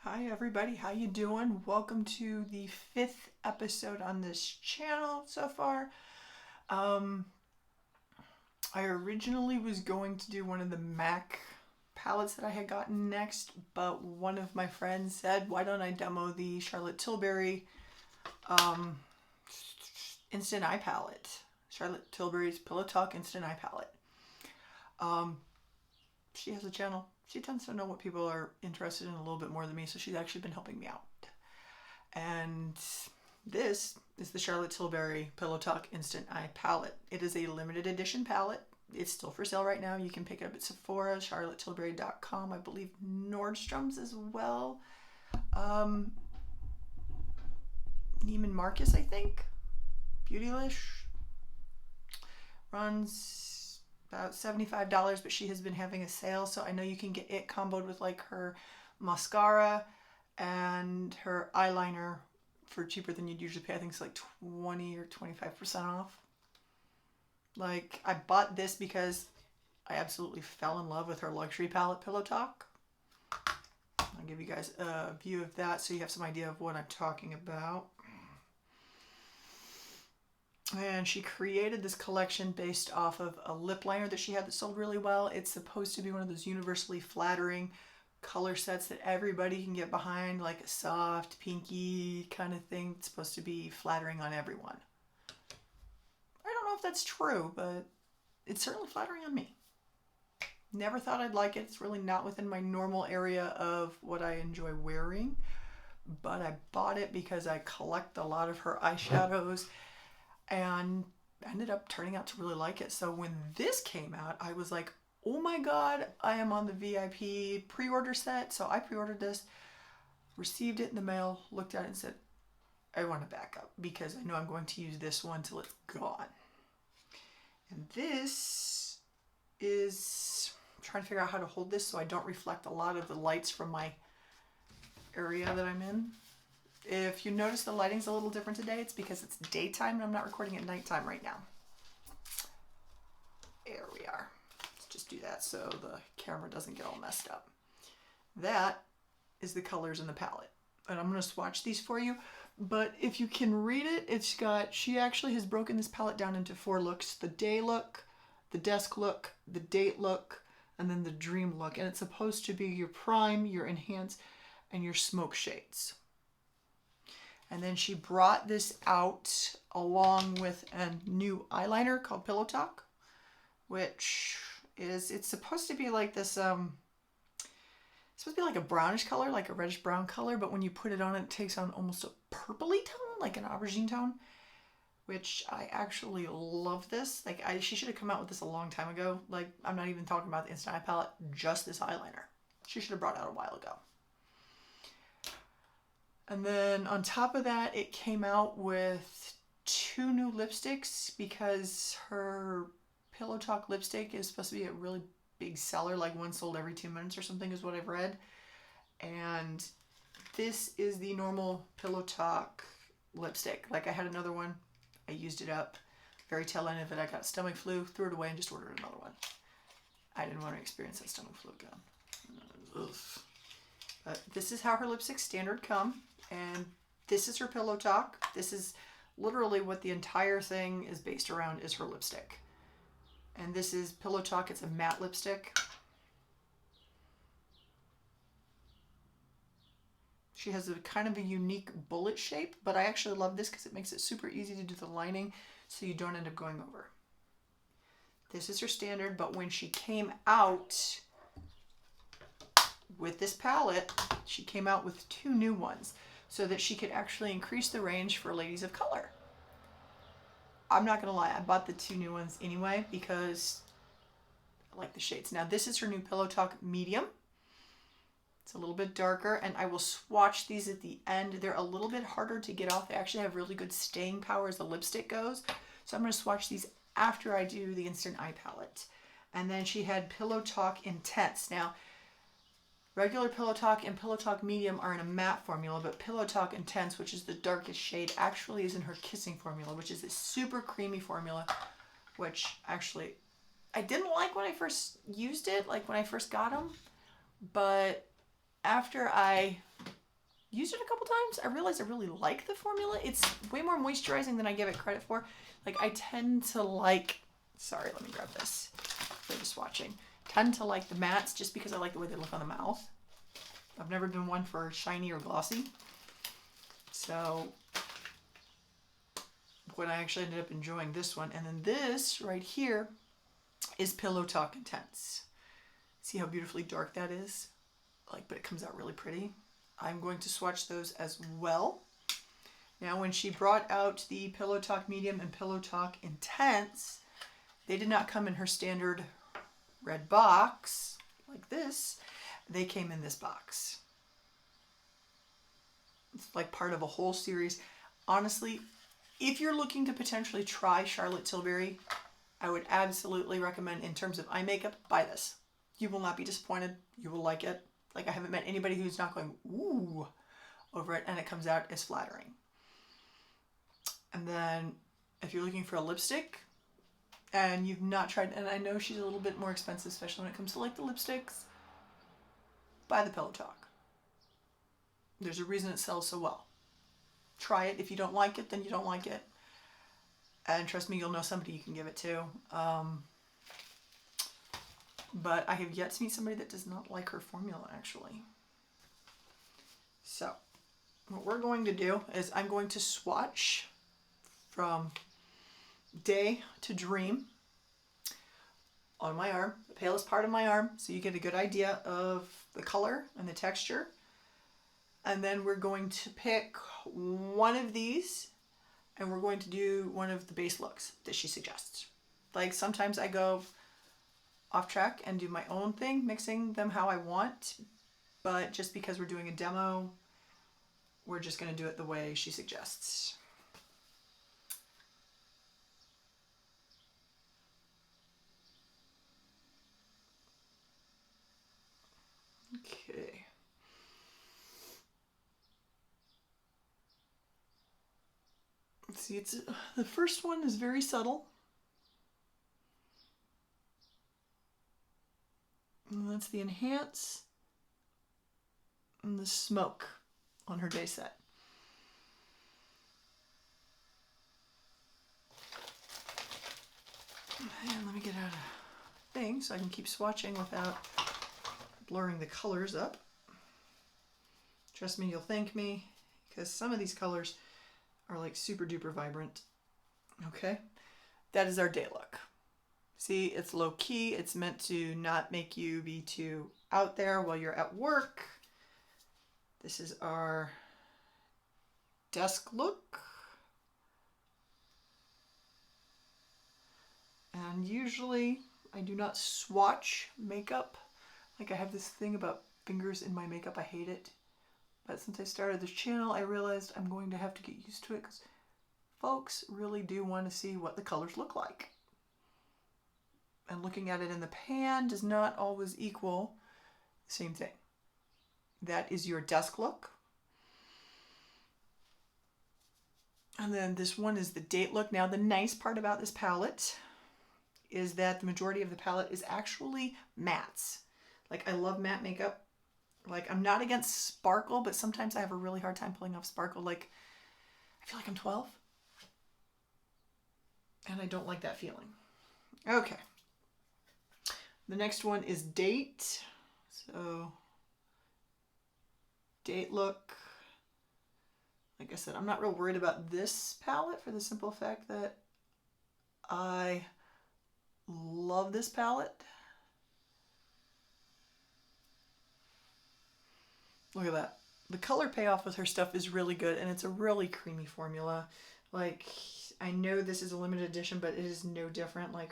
Hi everybody, how you doing? Welcome to the 5th episode on this channel so far. Um, I originally was going to do one of the MAC palettes that I had gotten next, but one of my friends said, why don't I demo the Charlotte Tilbury um, Instant Eye Palette. Charlotte Tilbury's Pillowtalk Instant Eye Palette. Um, she has a channel. She tends to know what people are interested in a little bit more than me, so she's actually been helping me out. And this is the Charlotte Tilbury Pillowtalk Instant Eye Palette. It is a limited edition palette. It's still for sale right now. You can pick it up at Sephora, charlottetilbury.com, I believe Nordstrom's as well. Neiman Marcus, I think. Beautylish. Runs about $75, but she has been having a sale, so I know you can get it comboed with like her mascara and her eyeliner for cheaper than you'd usually pay. I think it's like 20 or 25% off. Like, I bought this because I absolutely fell in love with her luxury palette, Pillowtalk. I'll give you guys a view of that so you have some idea of what I'm talking about. And she created this collection based off of a lip liner that she had that sold really well. It's supposed to be one of those universally flattering color sets that everybody can get behind, like a soft, pinky kind of thing. It's supposed to be flattering on everyone. I don't know if that's true, but it's certainly flattering on me. Never thought I'd like it. It's really not within my normal area of what I enjoy wearing, but I bought it because I collect a lot of her eyeshadows and ended up turning out to really like it. So when this came out, I was like, oh my god, I am on the VIP pre-order set. So I pre-ordered this, received it in the mail, looked at it and said, I want to back up because I know I'm going to use this one till it's gone. And this is, I'm trying to figure out how to hold this so I don't reflect a lot of the lights from my area that I'm in. If you notice the lighting's a little different today, it's because it's daytime and I'm not recording at nighttime right now. There we are. Let's just do that so the camera doesn't get all messed up. That is the colors in the palette. And I'm going to swatch these for you. But if you can read it, it's got, she actually has broken this palette down into 4 looks. The day look, the desk look, the date look, and then the dream look. And it's supposed to be your prime, your enhance, and your smoke shades. And then she brought this out along with a new eyeliner called Pillowtalk, which is, it's supposed to be like this, it's supposed to be like a brownish color, like a reddish brown color, but when you put it on, it takes on almost a purpley tone, like an aubergine tone, which I actually love this. Like, she should have come out with this a long time ago. Like, I'm not even talking about the Instant Eye Palette, just this eyeliner. She should have brought it out a while ago. And then on top of that, it came out with 2 new lipsticks because her Pillowtalk lipstick is supposed to be a really big seller, like one sold every 2 minutes or something is what I've read. And this is the normal Pillowtalk lipstick. Like, I had another one, I used it up. Very tail end of it, I got stomach flu, threw it away and just ordered another one. I didn't want to experience that stomach flu again. Ugh. But this is how her lipsticks standard come. And this is her Pillowtalk. This is literally what the entire thing is based around, is her lipstick. And this is Pillowtalk. It's a matte lipstick. She has a kind of a unique bullet shape, but I actually love this because it makes it super easy to do the lining so you don't end up going over. This is her standard, but when she came out with this palette, she came out with 2 new ones so that she could actually increase the range for ladies of color. I'm not gonna lie, I bought the 2 new ones anyway because I like the shades. Now this is her new Pillowtalk medium. It's a little bit darker, and I will swatch these at the end. They're a little bit harder to get off. They actually have really good staying power as the lipstick goes. So I'm gonna swatch these after I do the Instant Eye Palette. And then she had Pillowtalk Intense. Now, regular Pillowtalk and Pillowtalk Medium are in a matte formula, but Pillowtalk Intense, which is the darkest shade, actually is in her Kissing formula, which is a super creamy formula, which actually I didn't like when I first used it, like when I first got them, but after I used it a couple times, I realized I really like the formula. It's way more moisturizing than I give it credit for. Like I tend to like, sorry, let me grab this for the swatching. Tend to like the mattes just because I like the way they look on the mouth. I've never been one for shiny or glossy. So what I actually ended up enjoying this one. And then this right here is Pillowtalk Intense. See how beautifully dark that is? Like, but it comes out really pretty. I'm going to swatch those as well. Now, when she brought out the Pillowtalk Medium and Pillowtalk Intense, they did not come in her standard red box like this. They came in this box. It's like part of a whole series. Honestly, if you're looking to potentially try Charlotte Tilbury, I would absolutely recommend, in terms of eye makeup, buy this. You will not be disappointed. You will like it. Like, I haven't met anybody who's not going, ooh, over it, and it comes out as flattering. And then, if you're looking for a lipstick, and you've not tried, and I know she's a little bit more expensive, especially when it comes to, like, the lipsticks, buy the Pillowtalk. There's a reason it sells so well. Try it. If you don't like it, then you don't like it. And trust me, you'll know somebody you can give it to. But I have yet to meet somebody that does not like her formula, actually. So, what we're going to do is I'm going to swatch from Day to Dream on my arm, the palest part of my arm, so you get a good idea of the color and the texture. And then we're going to pick one of these, and we're going to do one of the base looks that she suggests. Like, sometimes I go off track and do my own thing, mixing them how I want, but just because we're doing a demo, we're just going to do it the way she suggests. Okay. Let's see, the first one is very subtle. And that's the Enhance and the Smoke on her day set. And let me get out a thing so I can keep swatching without blurring the colors up. Trust me, you'll thank me, because some of these colors are like super duper vibrant. Okay, that is our day look. See, it's low key. It's meant to not make you be too out there while you're at work. This is our desk look. And usually I do not swatch makeup. Like, I have this thing about fingers in my makeup. I hate it. But since I started this channel, I realized I'm going to have to get used to it, because folks really do want to see what the colors look like. And looking at it in the pan does not always equal the same thing. That is your desk look. And then this one is the date look. Now, the nice part about this palette is that the majority of the palette is actually mattes. Like, I love matte makeup. Like, I'm not against sparkle, but sometimes I have a really hard time pulling off sparkle. Like, I feel like I'm 12. And I don't like that feeling. Okay. The next one is Date. So, Date look. Like I said, I'm not real worried about this palette for the simple fact that I love this palette. Look at that. The color payoff with her stuff is really good, and it's a really creamy formula. Like, I know this is a limited edition, but it is no different. Like,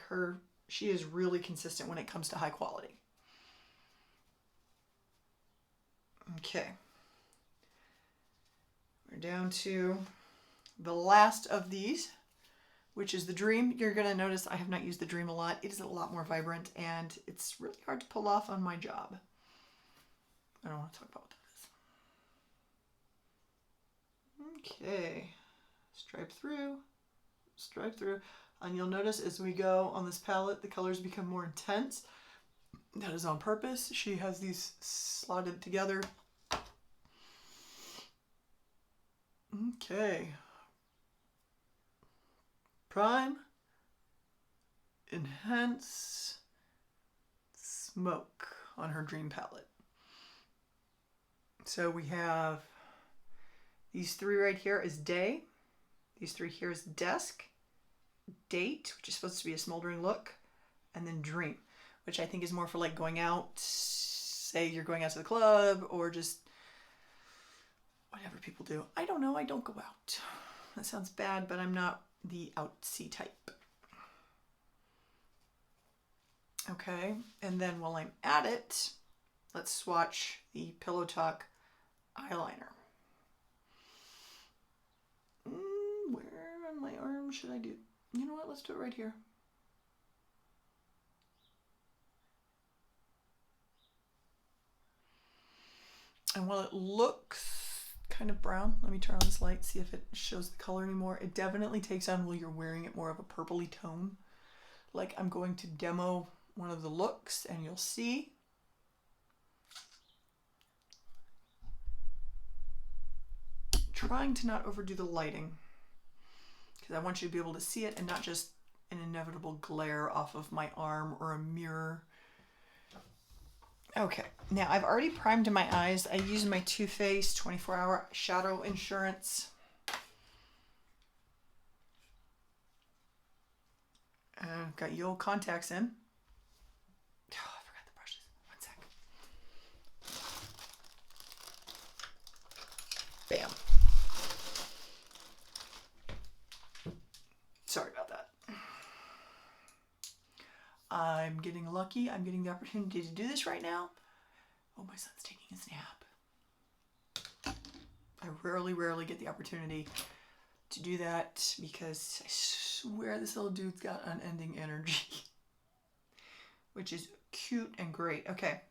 she is really consistent when it comes to high quality. Okay. We're down to the last of these, which is the Dream. You're going to notice I have not used the Dream a lot. It is a lot more vibrant, and it's really hard to pull off on my job. I don't want to talk about what that is. Okay. Stripe through. And you'll notice as we go on this palette, the colors become more intense. That is on purpose. She has these slotted together Okay. Prime, enhance, smoke on her dream palette. So we have these three right here is day. These three here is desk, date, which is supposed to be a smoldering look, and then dream, which I think is more for like going out, say you're going out to the club or just whatever people do. I don't know, I don't go out. That sounds bad, but I'm not the outsy type. Okay, and then while I'm at it, let's swatch the Pillowtalk eyeliner. Where on my arm should I do? You know what, let's do it right here. And while it looks kind of brown, let me turn on this light, see if it shows the color anymore. It definitely takes on, while you're wearing it, more of a purpley tone. Like I'm going to demo one of the looks and you'll see. Trying to not overdo the lighting because I want you to be able to see it and not just an inevitable glare off of my arm or a mirror. Okay, now I've already primed my eyes. I use my Too Faced 24-hour shadow insurance. And got your old contacts in. Oh, I forgot the brushes. One sec. Bam. Sorry about that. I'm getting lucky. I'm getting the opportunity to do this right now. Oh, my son's taking his nap. I rarely get the opportunity to do that because I swear this little dude's got unending energy, which is cute and great. Okay,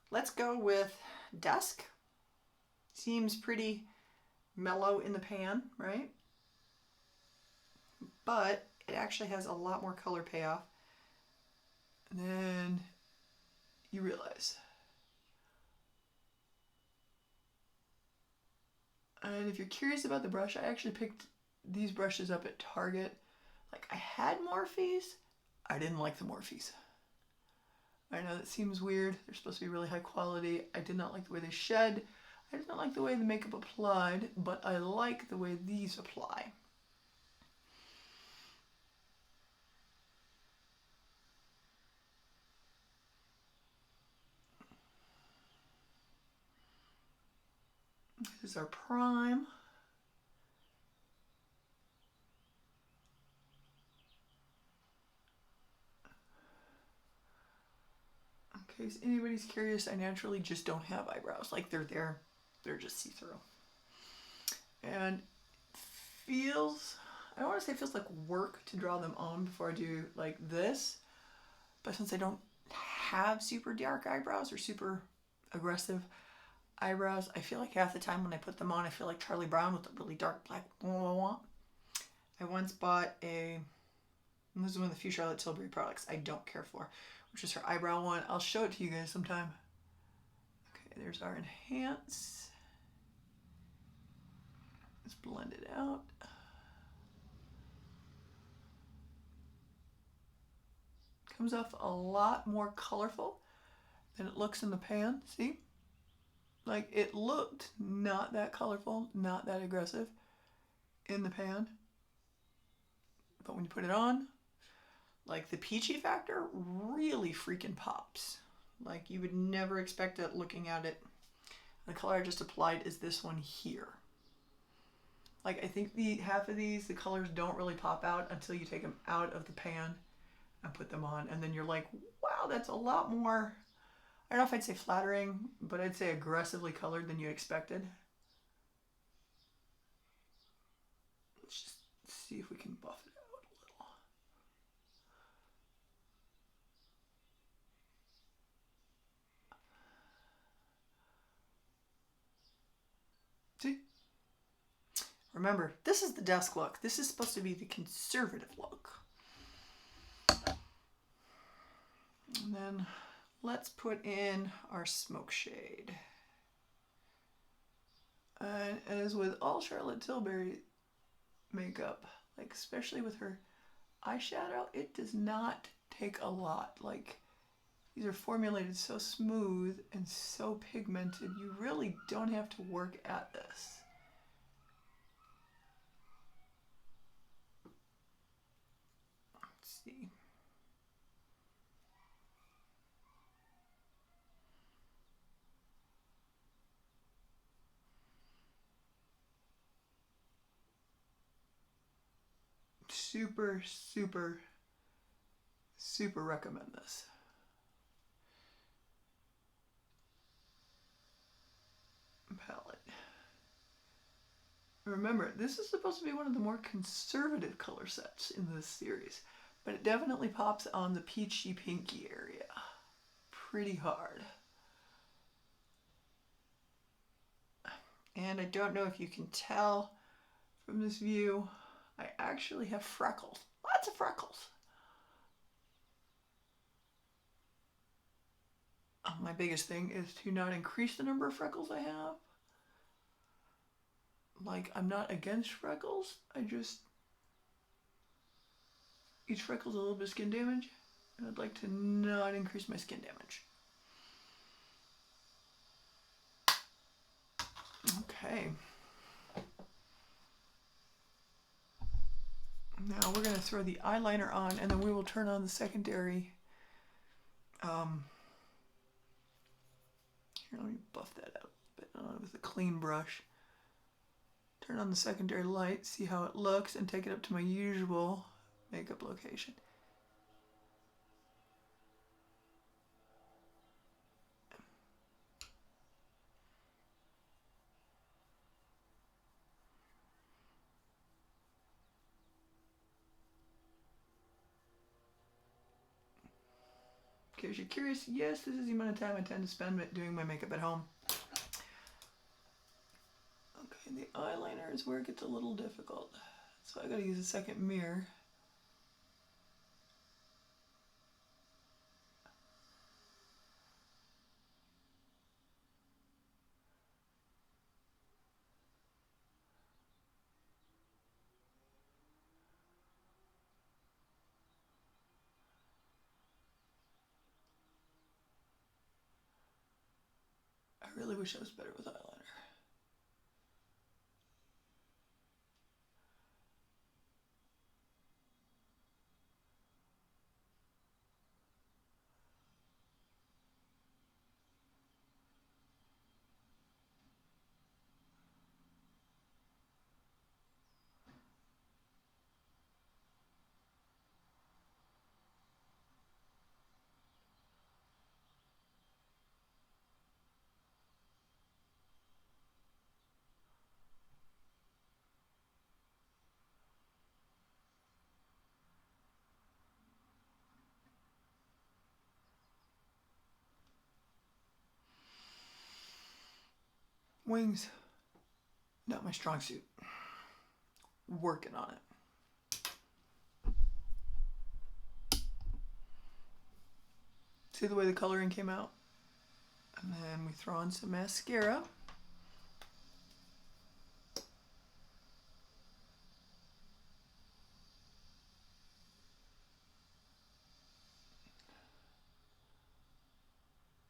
let's go with Dusk. Seems pretty mellow in the pan, right? But it actually has a lot more color payoff. And then you realize. And if you're curious about the brush, I actually picked these brushes up at Target. Like I had Morphes, I didn't like the Morphes. I know that seems weird. They're supposed to be really high quality. I did not like the way they shed. I did not like the way the makeup applied, but I like the way these apply. This is our prime. In case anybody's curious, I naturally just don't have eyebrows. Like they're there, they're just see-through. And feels, I don't want to say it feels like work to draw them on before I do like this, but since I don't have super dark eyebrows or super aggressive eyebrows, I feel like half the time when I put them on, I feel like Charlie Brown with a really dark black blah, blah, blah. I once bought and this is one of the few Charlotte Tilbury products I don't care for, which is her eyebrow one. I'll show it to you guys sometime. Okay, there's our enhance. Let's blend it out. Comes off a lot more colorful than it looks in the pan, see? Like it looked not that colorful, not that aggressive in the pan. But when you put it on, like the peachy factor really freaking pops. Like you would never expect it looking at it. The color I just applied is this one here. Like I think the half of these, the colors don't really pop out until you take them out of the pan and put them on. And then you're like, wow, that's a lot more, I don't know if I'd say flattering, but I'd say aggressively colored than you expected. Let's just see if we can buff it out a little. See? Remember, this is the desk look. This is supposed to be the conservative look. And then let's put in our smoke shade. And as with all Charlotte Tilbury makeup, like especially with her eyeshadow, it does not take a lot. Like, these are formulated so smooth and so pigmented, you really don't have to work at this. Let's see. Super, super, super recommend this palette. Remember, this is supposed to be one of the more conservative color sets in this series, but it definitely pops on the peachy pinky area pretty hard. And I don't know if you can tell from this view, I actually have freckles. Lots of freckles. My biggest thing is to not increase the number of freckles I have. Like, I'm not against freckles. Each freckle's a little bit of skin damage, and I'd like to not increase my skin damage. Okay. Now we're going to throw the eyeliner on, and then we will turn on the secondary. Here, let me buff that out a bit with a clean brush. Turn on the secondary light, see how it looks, and take it up to my usual makeup location. In case you're curious, yes, this is the amount of time I tend to spend doing my makeup at home. Okay, the eyeliner is where it gets a little difficult. So I gotta use a second mirror. I really wish I was better with eyeliner. Wings, not my strong suit. Working on it. See the way the coloring came out? And then we throw on some mascara.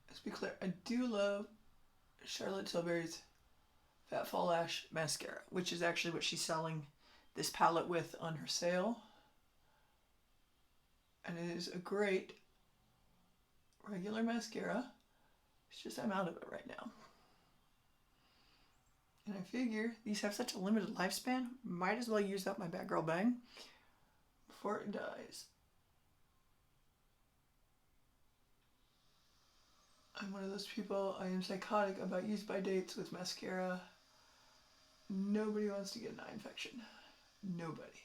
Let's be clear, I do love Charlotte Tilbury's Fat Fall Lash mascara, which is actually what she's selling this palette with on her sale. And it is a great regular mascara. It's just I'm out of it right now. And I figure these have such a limited lifespan, might as well use up my Bad Girl Bang before it dies. I'm one of those people, I am psychotic about use by dates with mascara. Nobody wants to get an eye infection. Nobody.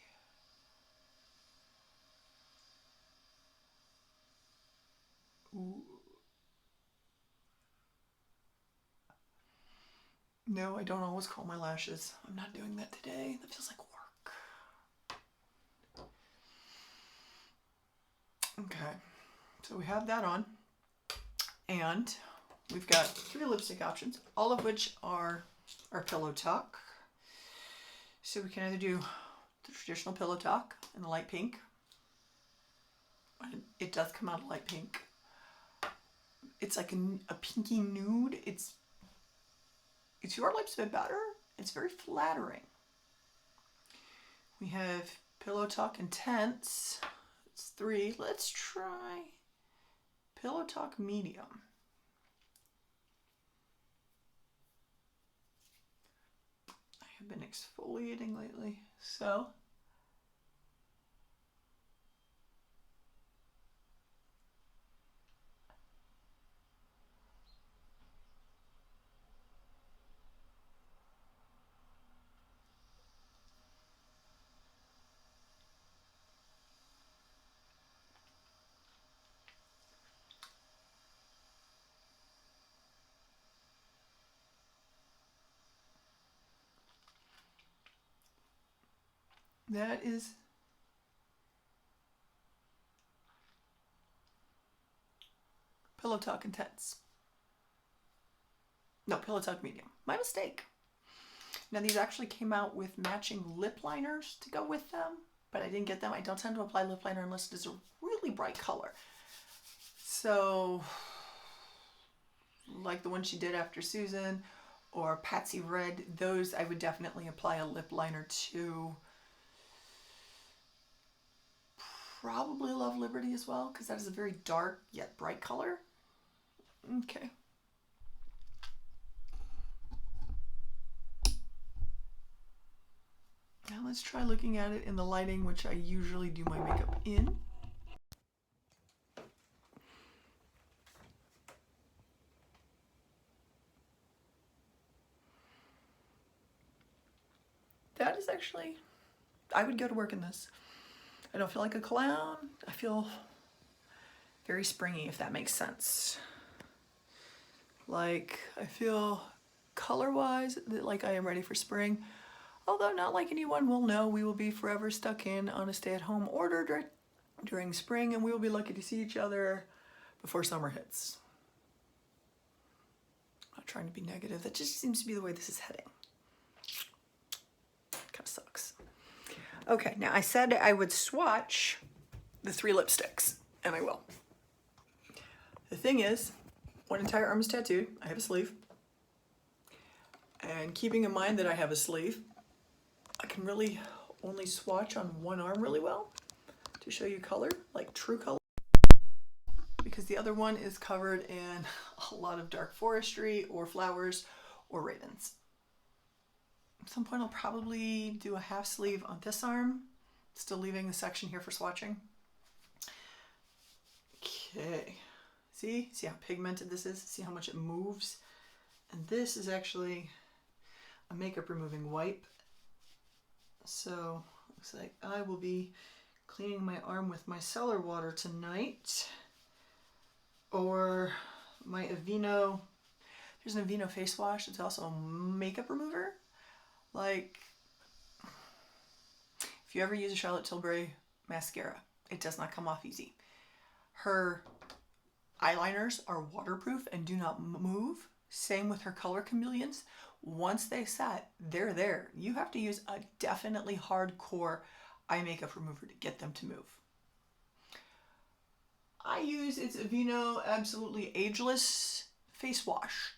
Ooh. No, I don't always curl my lashes. I'm not doing that today. That feels like work. Okay, so we have that on. And we've got 3 lipstick options, all of which are our Pillowtalk. So we can either do the traditional Pillowtalk in the light pink. It does come out a light pink. It's like a pinky nude. It's your lips a bit better. It's very flattering. We have Pillowtalk Intense. It's 3. Let's try Pillowtalk Medium. I have been exfoliating lately, so that is Pillowtalk Intense. No, Pillowtalk Medium. My mistake. Now these actually came out with matching lip liners to go with them, but I didn't get them. I don't tend to apply lip liner unless it is a really bright color. So, like the one she did after Susan or Patsy Red, those I would definitely apply a lip liner to. Probably Love Liberty as well, because that is a very dark yet bright color. Okay. Now let's try looking at it in the lighting, which I usually do my makeup in. That is actually, I would go to work in this. I don't feel like a clown. I feel very springy, if that makes sense. Like, I feel color-wise that like I am ready for spring. Although not like anyone will know, we will be forever stuck in on a stay-at-home order during spring, and we will be lucky to see each other before summer hits. I'm not trying to be negative. That just seems to be the way this is heading. Kind of sucks. Okay, now I said I would swatch the 3 lipsticks, and I will. The thing is, one entire arm is tattooed. I have a sleeve. And keeping in mind that I have a sleeve, I can really only swatch on one arm really well to show you color, like true color. Because the other one is covered in a lot of dark forestry or flowers or ravens. At some point I'll probably do a half sleeve on this arm, still leaving the section here for swatching. Okay, see how pigmented this is? See how much it moves? And this is actually a makeup removing wipe. So looks like I will be cleaning my arm with micellar water tonight, or my Aveeno. There's an Aveeno face wash. It's also a makeup remover. Like, if you ever use a Charlotte Tilbury mascara, it does not come off easy. Her eyeliners are waterproof and do not move. Same with her color chameleons. Once they set, they're there. You have to use a definitely hardcore eye makeup remover to get them to move. I use its Aveeno Absolutely Ageless face wash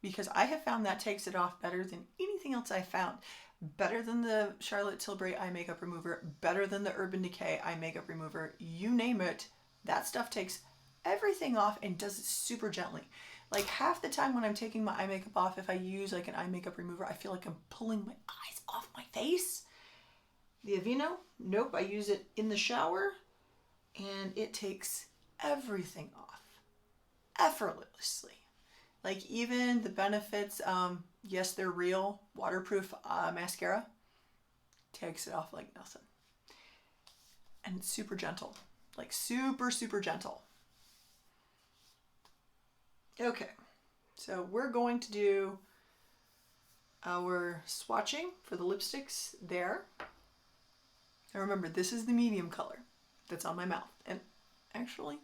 because I have found that takes it off better than anything else I've found. Better than the Charlotte Tilbury eye makeup remover, better than the Urban Decay eye makeup remover, you name it, that stuff takes everything off and does it super gently. Like half the time when I'm taking my eye makeup off, if I use like an eye makeup remover, I feel like I'm pulling my eyes off my face. The Aveeno, nope, I use it in the shower and it takes everything off effortlessly. Like even the Benefits, yes, they're real, waterproof mascara, takes it off like nothing. And it's super gentle, like super, super gentle. Okay, so we're going to do our swatching for the lipsticks there. Now remember, this is the medium color that's on my mouth. And actually,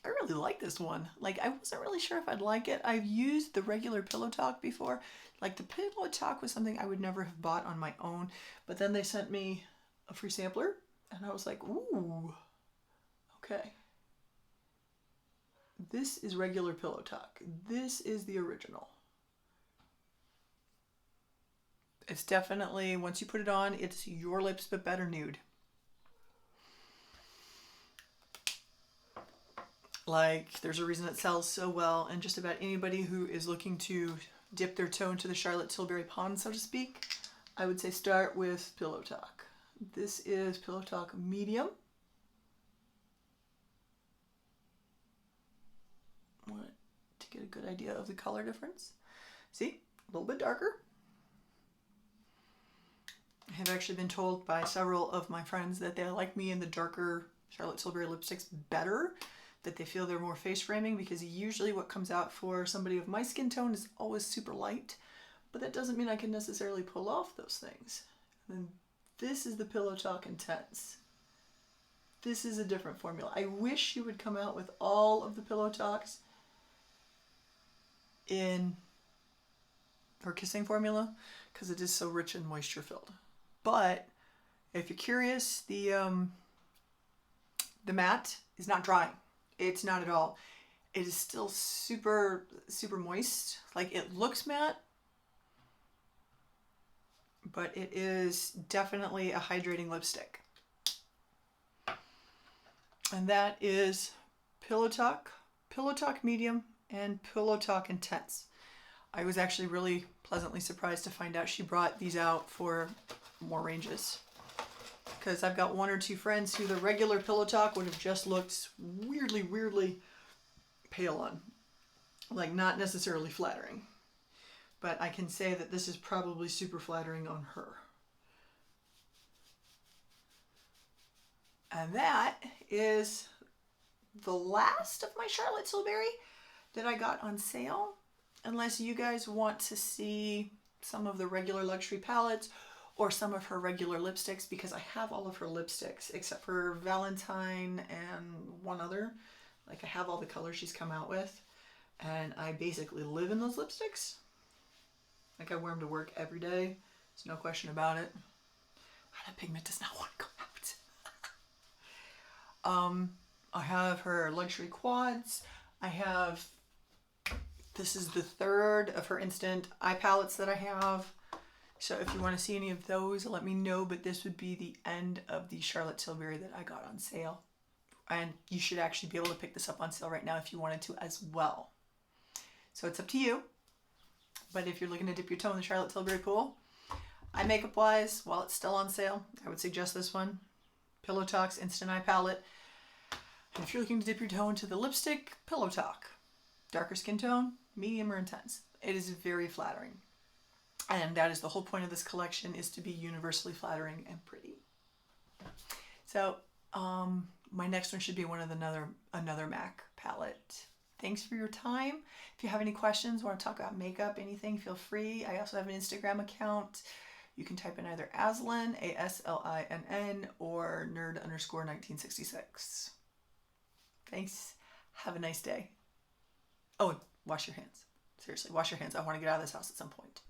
I really like this one. Like, I wasn't really sure if I'd like it. I've used the regular Pillowtalk before. Like, the Pillowtalk was something I would never have bought on my own, but then they sent me a free sampler, and I was like, ooh, okay. This is regular Pillowtalk. This is the original. It's definitely, once you put it on, it's your lips but better nude. Like, there's a reason it sells so well, and just about anybody who is looking to dip their toe into the Charlotte Tilbury pond, so to speak, I would say start with Pillowtalk. This is Pillowtalk Medium. Want to get a good idea of the color difference. See, a little bit darker. I have actually been told by several of my friends that they like me in the darker Charlotte Tilbury lipsticks better, that they feel they're more face framing, because usually what comes out for somebody of my skin tone is always super light, but that doesn't mean I can necessarily pull off those things. And this is the Pillowtalk Intense. This is a different formula. I wish you would come out with all of the Pillowtalks in her kissing formula, because it is so rich and moisture filled. But if you're curious, the matte is not drying. It's not at all. It is still super, super moist. Like, it looks matte, but it is definitely a hydrating lipstick. And that is Pillowtalk, Pillowtalk Medium, and Pillowtalk Intense. I was actually really pleasantly surprised to find out she brought these out for more ranges, because I've got one or two friends who the regular Pillowtalk would have just looked weirdly pale on. Like, not necessarily flattering. But I can say that this is probably super flattering on her. And that is the last of my Charlotte Tilbury that I got on sale. Unless you guys want to see some of the regular luxury palettes or some of her regular lipsticks, because I have all of her lipsticks except for Valentine and one other. Like, I have all the colors she's come out with, and I basically live in those lipsticks. Like, I wear them to work every day. There's no question about it. That pigment does not want to come out. I have her luxury quads. I have, this is the third of her instant eye palettes that I have. So if you want to see any of those, let me know, but this would be the end of the Charlotte Tilbury that I got on sale. And you should actually be able to pick this up on sale right now if you wanted to as well. So it's up to you. But if you're looking to dip your toe in the Charlotte Tilbury pool, eye makeup wise, while it's still on sale, I would suggest this one. Pillowtalk's Instant Eye Palette. And if you're looking to dip your toe into the lipstick, Pillowtalk. Darker skin tone, medium or intense. It is very flattering. And that is the whole point of this collection, is to be universally flattering and pretty. So my next one should be one of another MAC palette. Thanks for your time. If you have any questions, want to talk about makeup, anything, feel free. I also have an Instagram account. You can type in either Aslin, ASLINN, or nerd_1966. Thanks. Have a nice day. Oh, wash your hands. Seriously, wash your hands. I want to get out of this house at some point.